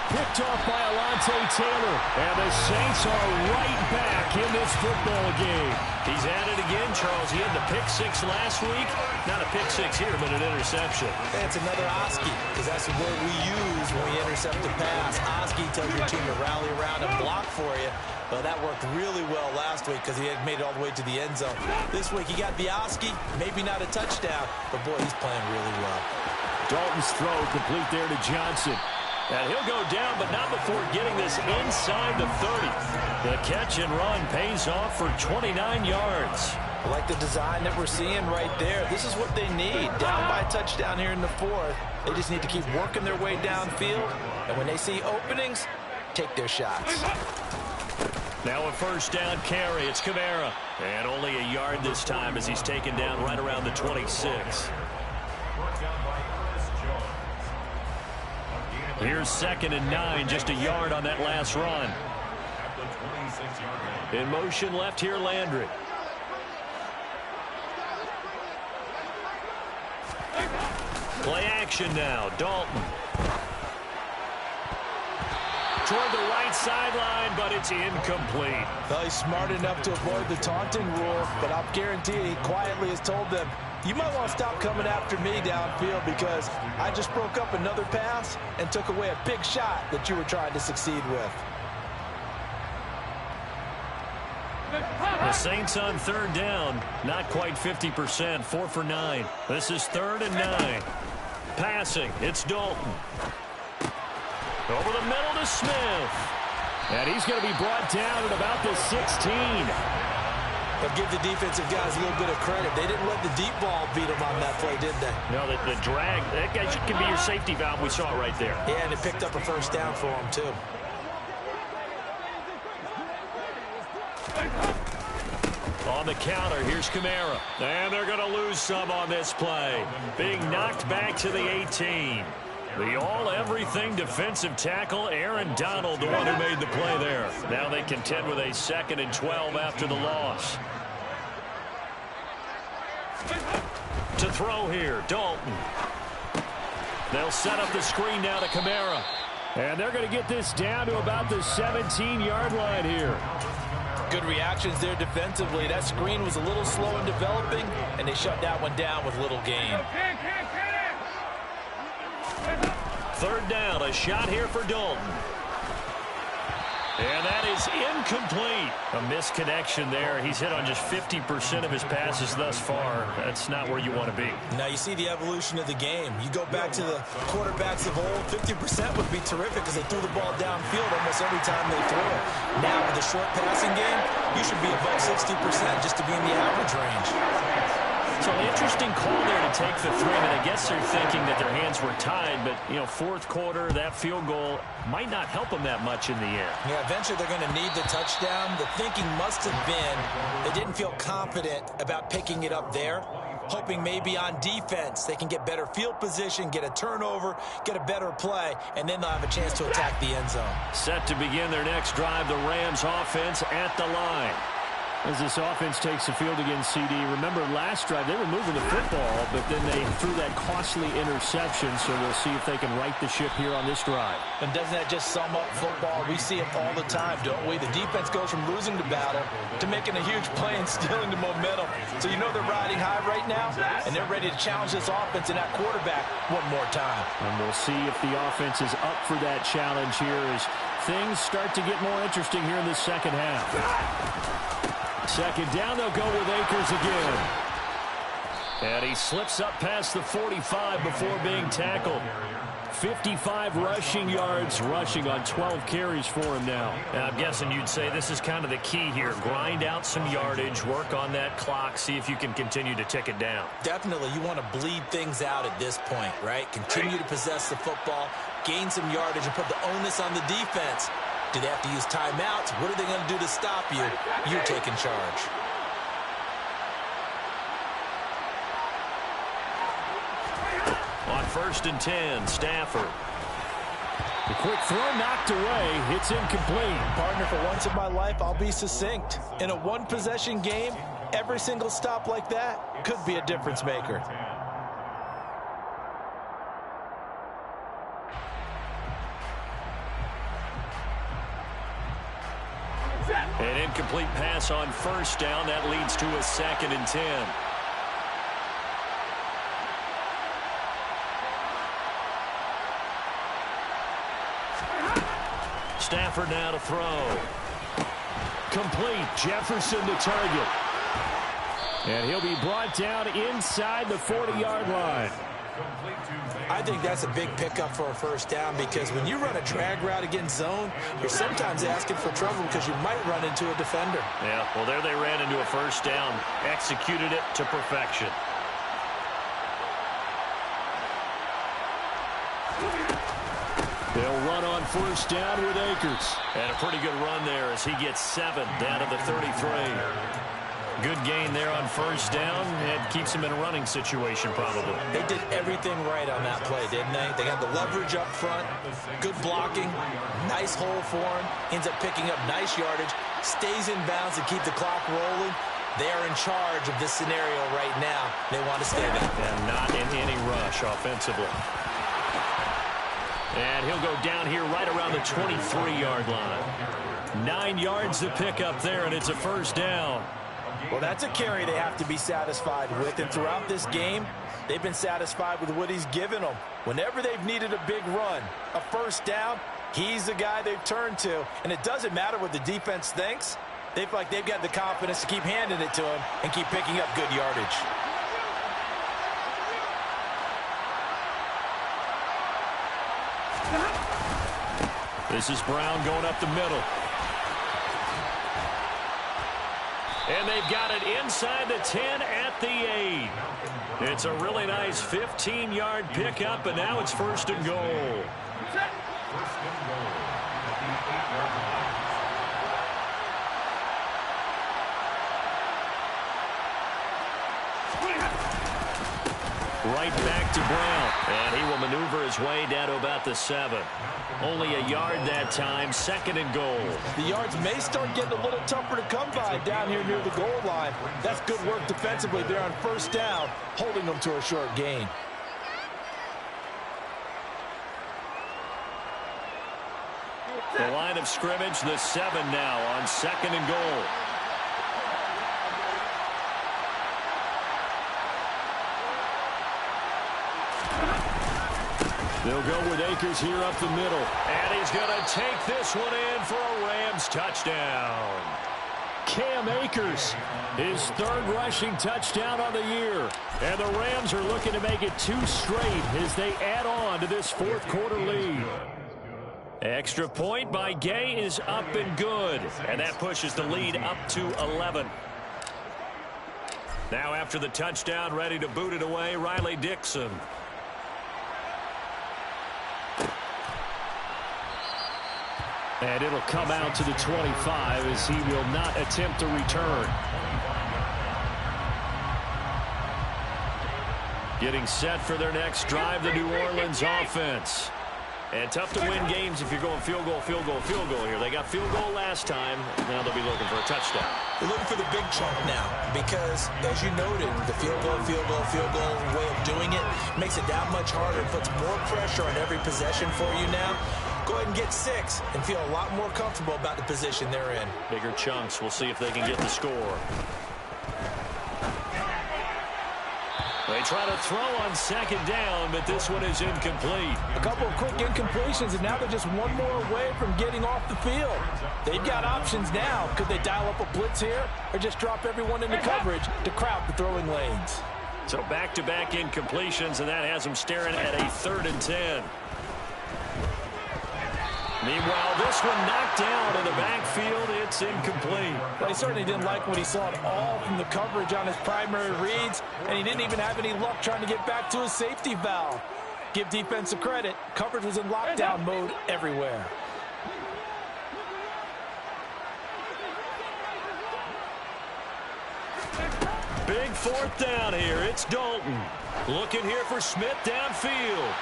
Picked off by Alontae Taylor. And the Saints are right back in this football game. He's at it again, Charles. He had the pick 6 last week. Not a pick 6 here, but an interception. And it's another Oski, because that's the word we use when we intercept a pass. Oski tells your team to rally around and block for you. But that worked really well last week because he had made it all the way to the end zone. This week he got the Oski, maybe not a touchdown, but boy, he's playing really well. Dalton's throw complete there to Johnson. And he'll go down, but not before getting this inside the 30. The catch and run pays off for 29 yards. I like the design that we're seeing right there. This is what they need. Down by a touchdown here in the 4th. They just need to keep working their way downfield. And when they see openings, take their shots. Now a 1st down carry. It's Kamara. And only a yard this time as he's taken down right around the 26. Here's 2nd and 9, just a yard on that last run. In motion left here, Landry. Play action now, Dalton. Toward the right sideline, but it's incomplete. Well, he's smart enough to avoid the taunting rule, but I'll guarantee he quietly has told them, you might want to stop coming after me downfield because I just broke up another pass and took away a big shot that you were trying to succeed with. The Saints on 3rd down, not quite 50%, 4 for 9. This is 3rd and 9. Passing, it's Dalton. Over the middle to Smith. And he's going to be brought down at about the 16. But give the defensive guys a little bit of credit. They didn't let the deep ball beat them on that play, did they? No, the drag, that guy can be your safety valve. We saw it right there. Yeah, and it picked up a 1st down for him, too. On the counter, here's Kamara. And they're going to lose some on this play. Being knocked back to the 18. The all-everything defensive tackle, Aaron Donald, the one who made the play there. Now they contend with a 2nd and 12 after the loss. To throw here, Dalton. They'll set up the screen now to Kamara. And they're going to get this down to about the 17-yard line here. Good reactions there defensively. That screen was a little slow in developing, and they shut that one down with little gain. 3rd down, a shot here for Dalton. And that is incomplete. A misconnection there. He's hit on just 50% of his passes thus far. That's not where you want to be. Now you see the evolution of the game. You go back to the quarterbacks of old, 50% would be terrific because they threw the ball downfield almost every time they threw it. Now with the short passing game, you should be above 60% just to be in the average range. So an interesting call there to take the 3. And I guess they're thinking that their hands were tied, but, you know, 4th quarter, that field goal might not help them that much in the end. Yeah, eventually they're going to need the touchdown. The thinking must have been they didn't feel confident about picking it up there, hoping maybe on defense they can get better field position, get a turnover, get a better play, and then they'll have a chance to attack the end zone. Set to begin their next drive, the Rams offense at the line. As this offense takes the field against CD, remember last drive they were moving the football, but then they threw that costly interception, so we'll see if they can right the ship here on this drive. And doesn't that just sum up football? We see it all the time, don't we? The defense goes from losing the battle to making a huge play and stealing the momentum. So you know they're riding high right now, and they're ready to challenge this offense and that quarterback one more time. And we'll see if the offense is up for that challenge here as things start to get more interesting here in the 2nd half. 2nd down, they'll go with Akers again. And he slips up past the 45 before being tackled. 55 rushing yards, rushing on 12 carries for him now. And I'm guessing you'd say this is kind of the key here. Grind out some yardage, work on that clock, see if you can continue to tick it down. Definitely, you want to bleed things out at this point, right? Continue to possess the football, gain some yardage, and put the onus on the defense. Do they have to use timeouts? What are they going to do to stop you? You're taking charge. On 1st and 10, Stafford. The quick throw knocked away. It's incomplete. Partner, for once in my life, I'll be succinct. In a one-possession game, every single stop like that could be a difference maker. An incomplete pass on first down. That leads to a 2nd and 10. Stafford now to throw. Complete. Jefferson the target. And he'll be brought down inside the 40-yard line. I think that's a big pickup for a first down, because when you run a drag route against zone, you're sometimes asking for trouble because you might run into a defender. Yeah, well, there they ran into a first down. Executed it to perfection. They'll run on first down with Akers. And a pretty good run there as he gets 7 down to the 33. Good gain there on first down. It keeps him in a running situation probably. They did everything right on that play, didn't they? They got the leverage up front, good blocking, nice hole for him, ends up picking up nice yardage, stays in bounds to keep the clock rolling. They are in charge of this scenario right now. They want to stay there. And not in any rush offensively. And he'll go down here right around the 23-yard line. 9 yards to pick up there, and it's a first down. Well, that's a carry they have to be satisfied with. And throughout this game, they've been satisfied with what he's given them. Whenever they've needed a big run, a first down, he's the guy they've turned to. And it doesn't matter what the defense thinks. They feel like they've got the confidence to keep handing it to him and keep picking up good yardage. This is Brown going up the middle. And they've got it inside the 10 at the 8. It's a really nice 15-yard pickup, and now it's first and goal. Right back to Brown. And he will maneuver his way down to about the 7. Only a yard that time, 2nd and goal. The yards may start getting a little tougher to come by down here near the goal line. That's good work defensively there on first down, holding them to a short gain. The line of scrimmage, the 7 now on 2nd and goal. They'll go with Akers here up the middle. And he's going to take this one in for a Rams touchdown. Cam Akers, his 3rd rushing touchdown on the year. And the Rams are looking to make it 2 straight as they add on to this 4th quarter lead. Extra point by Gay is up and good. And that pushes the lead up to 11. Now after the touchdown, ready to boot it away, Riley Dixon. And it'll come out to the 25 as he will not attempt to return. Getting set for their next drive, the New Orleans offense. And tough to win games if you're going field goal, field goal, field goal here. They got field goal last time. Now they'll be looking for a touchdown. They're looking for the big chunk now because, as you noted, the field goal way of doing it makes it that much harder. It puts more pressure on every possession for you now. Go ahead and get 6 and feel a lot more comfortable about the position they're in. Bigger chunks. We'll see if they can get the score. They try to throw on 2nd down, but this one is incomplete. A couple of quick incompletions, and now they're just one more away from getting off the field. They've got options now. Could they dial up a blitz here or just drop everyone into coverage to crowd the throwing lanes? So back-to-back incompletions, and that has them staring at a 3rd and 10. Meanwhile, this one knocked down in the backfield. It's incomplete. Well, he certainly didn't like what he saw at all from the coverage on his primary reads, and he didn't even have any luck trying to get back to his safety valve. Give defensive credit. Coverage was in lockdown mode everywhere. Big 4th down here. It's Dalton. Looking here for Smith downfield.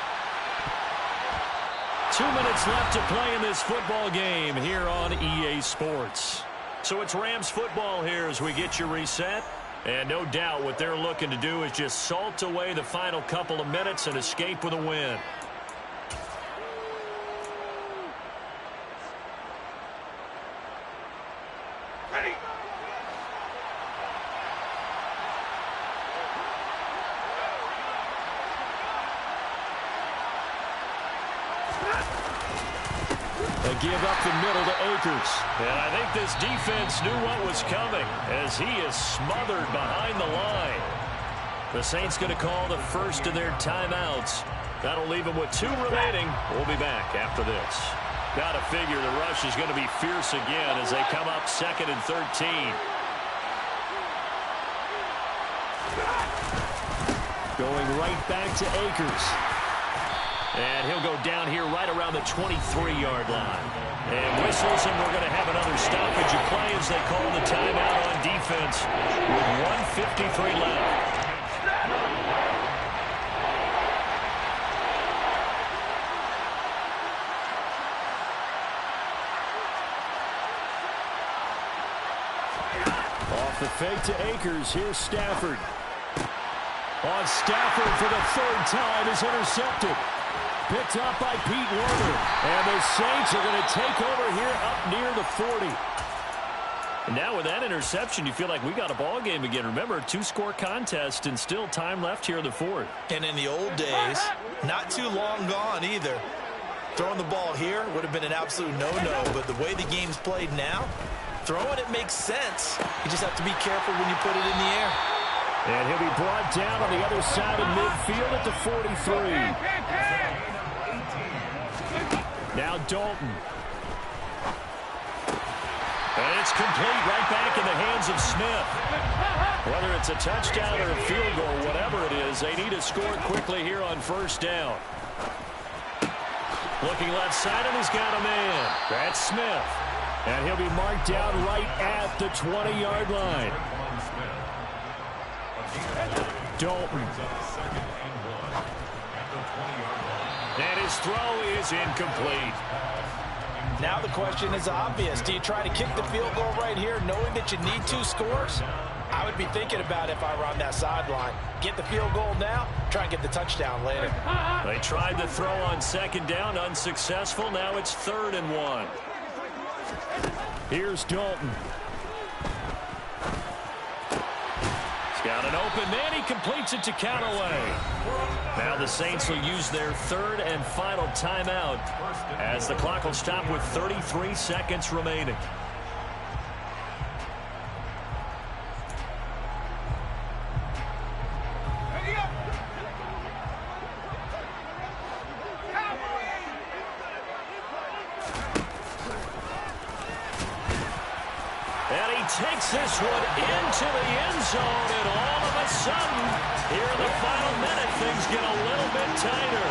2 minutes left to play in this football game here on EA Sports. So it's Rams football here as we get you reset. And no doubt what they're looking to do is just salt away the final couple of minutes and escape with a win. Ready. They give up the middle to Akers. And I think this defense knew what was coming as he is smothered behind the line. The Saints going to call the first of their timeouts. That'll leave them with 2 remaining. We'll be back after this. Got to figure the rush is going to be fierce again as they come up 2nd and 13. Going right back to Akers. And he'll go down here right around the 23-yard line. And whistles, and we're going to have another stoppage of play as they call the timeout on defense with 1:53 left. Off the fake to Akers. Here's Stafford. On Stafford for the 3rd time is intercepted. Picked up by Pete Werner. And the Saints are going to take over here up near the 40. And now with that interception, you feel like we got a ball game again. Remember, 2-score contest and still time left here in the 4th. And in the old days, not too long gone either. Throwing the ball here would have been an absolute no-no. But the way the game's played now, throwing it makes sense. You just have to be careful when you put it in the air. And he'll be brought down on the other side of midfield at the 43. Now Dalton. And it's complete right back in the hands of Smith. Whether it's a touchdown or a field goal, whatever it is, they need to score quickly here on 1st down. Looking left side, and he's got a man. That's Smith. And he'll be marked down right at the 20-yard line. Dalton. And his throw is incomplete. Now the question is obvious. Do you try to kick the field goal right here knowing that you need 2 scores? I would be thinking about it if I were on that sideline. Get the field goal now, try and get the touchdown later. They tried the throw on 2nd down, unsuccessful. Now it's 3rd and 1. Here's Dalton. He's got an open man. He completes it to Callaway. Now the Saints will use their 3rd and final timeout as the clock will stop with 33 seconds remaining. And he takes this one into the end zone, and all of a sudden, here in the final minute, things get a little bit tighter.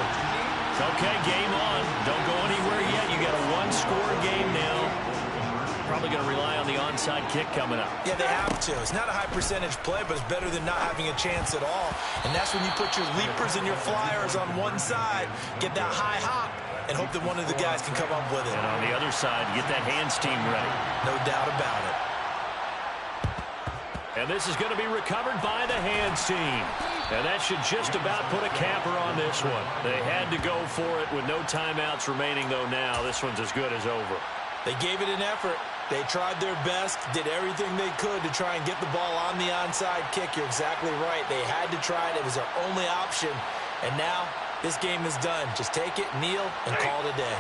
Okay, game on. Don't go anywhere yet. You got a 1-score game now. Probably going to rely on the onside kick coming up. Yeah, they have to. It's not a high percentage play, but it's better than not having a chance at all. And that's when you put your leapers and your flyers on one side, get that high hop, and hope that one of the guys can come up with it. And on the other side, get that hands team ready. No doubt about it. And this is going to be recovered by the hands team. And that should just about put a capper on this one. They had to go for it with no timeouts remaining, though now. This one's as good as over. They gave it an effort. They tried their best, did everything they could to try and get the ball on the onside kick. You're exactly right. They had to try it. It was their only option. And now this game is done. Just take it, kneel, and call it a day.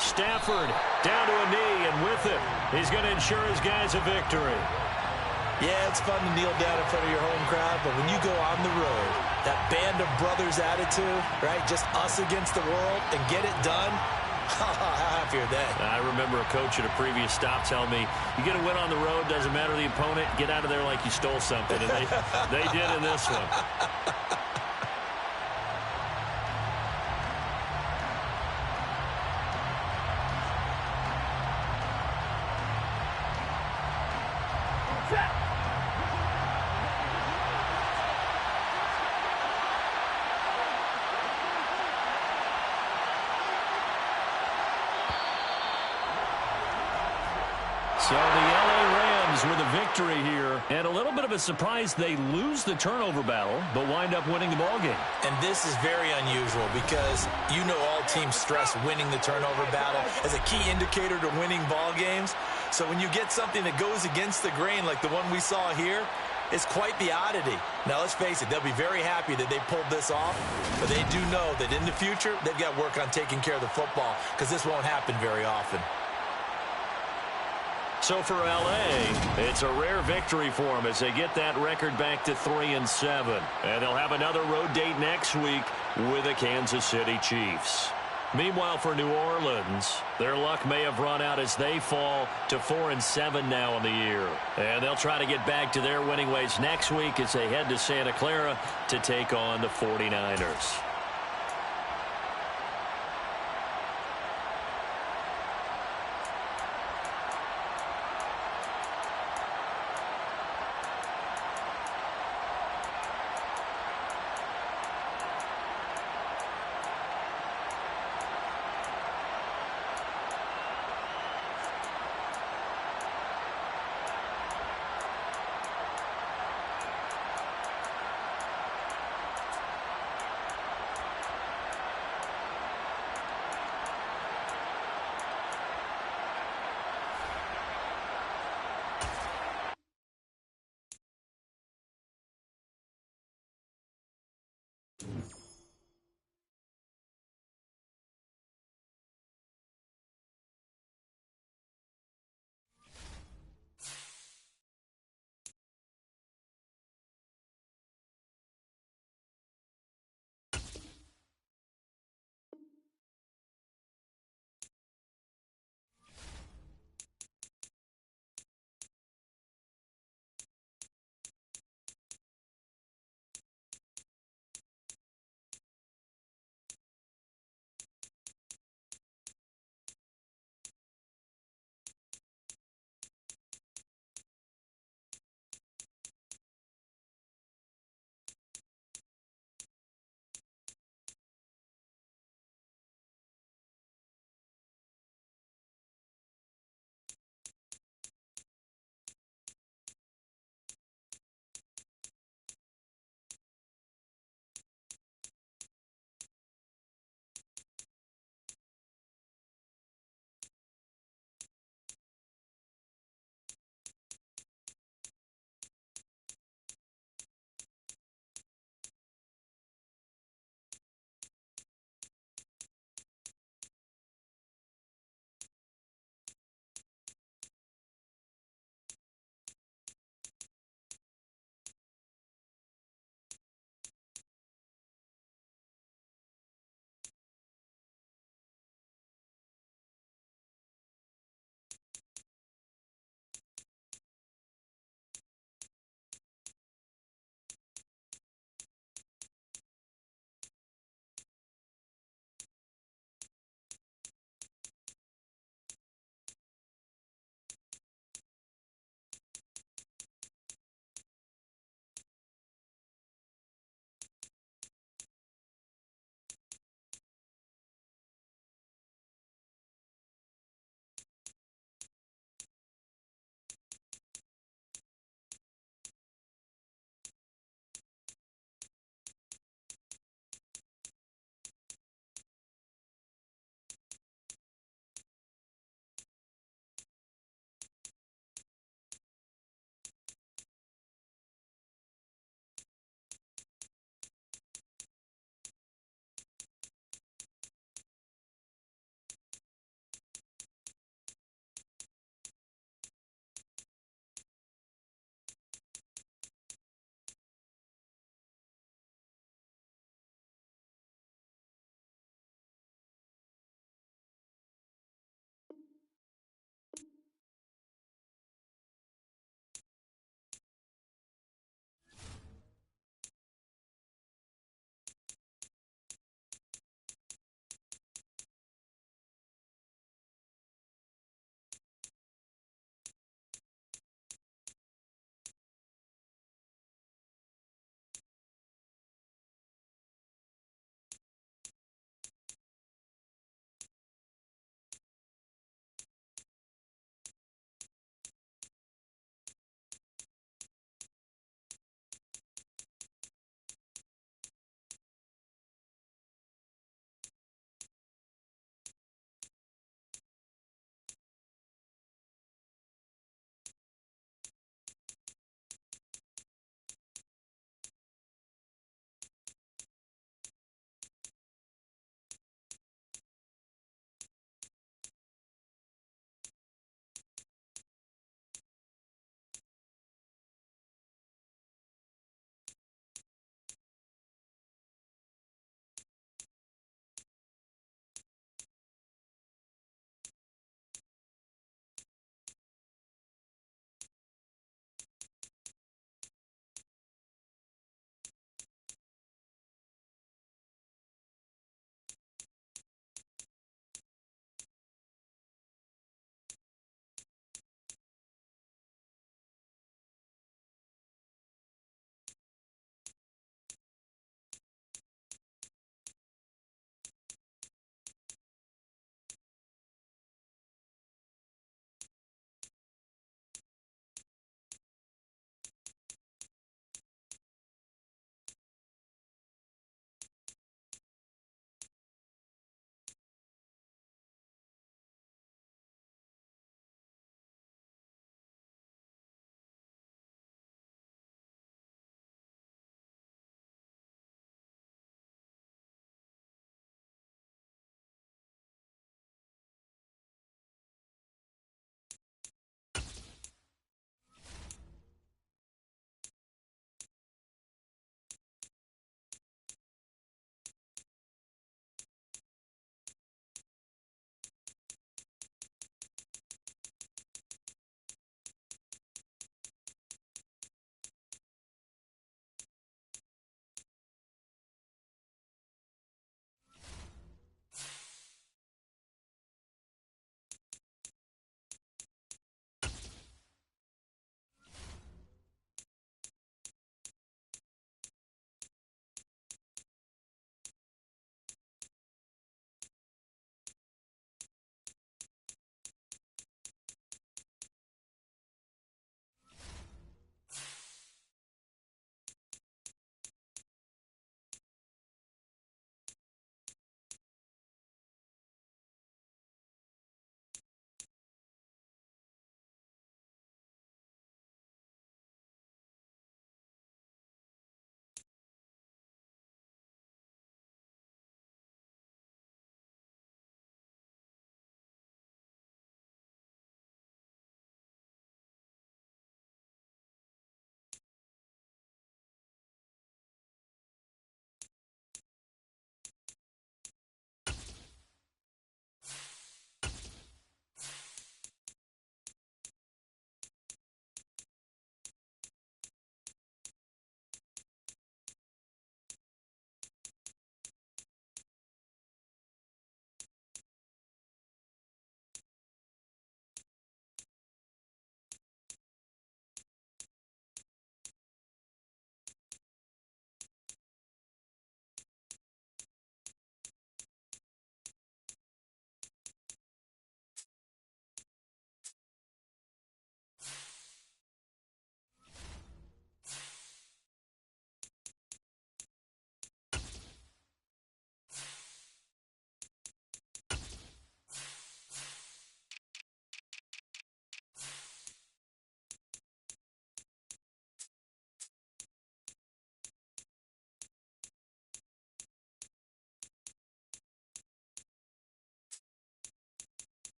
Stafford down to a knee, and with it, he's going to ensure his guys a victory. Yeah, it's fun to kneel down in front of your home crowd, but when you go on the road, that band of brothers attitude, right, just us against the world, and get it done, how happy are they? I remember a coach at a previous stop telling me, you get a win on the road, doesn't matter the opponent, get out of there like you stole something, and they did in this one. So the L.A. Rams with a victory here. And a little bit of a surprise, they lose the turnover battle, but wind up winning the ballgame. And this is very unusual because you know all teams stress winning the turnover battle as a key indicator to winning ball games. So when you get something that goes against the grain like the one we saw here, it's quite the oddity. Now, let's face it, they'll be very happy that they pulled this off, but they do know that in the future, they've got work on taking care of the football because this won't happen very often. So for L.A., it's a rare victory for them as they get that record back to 3-7. And they'll have another road date next week with the Kansas City Chiefs. Meanwhile, for New Orleans, their luck may have run out as they fall to 4-7 now in the year. And they'll try to get back to their winning ways next week as they head to Santa Clara to take on the 49ers.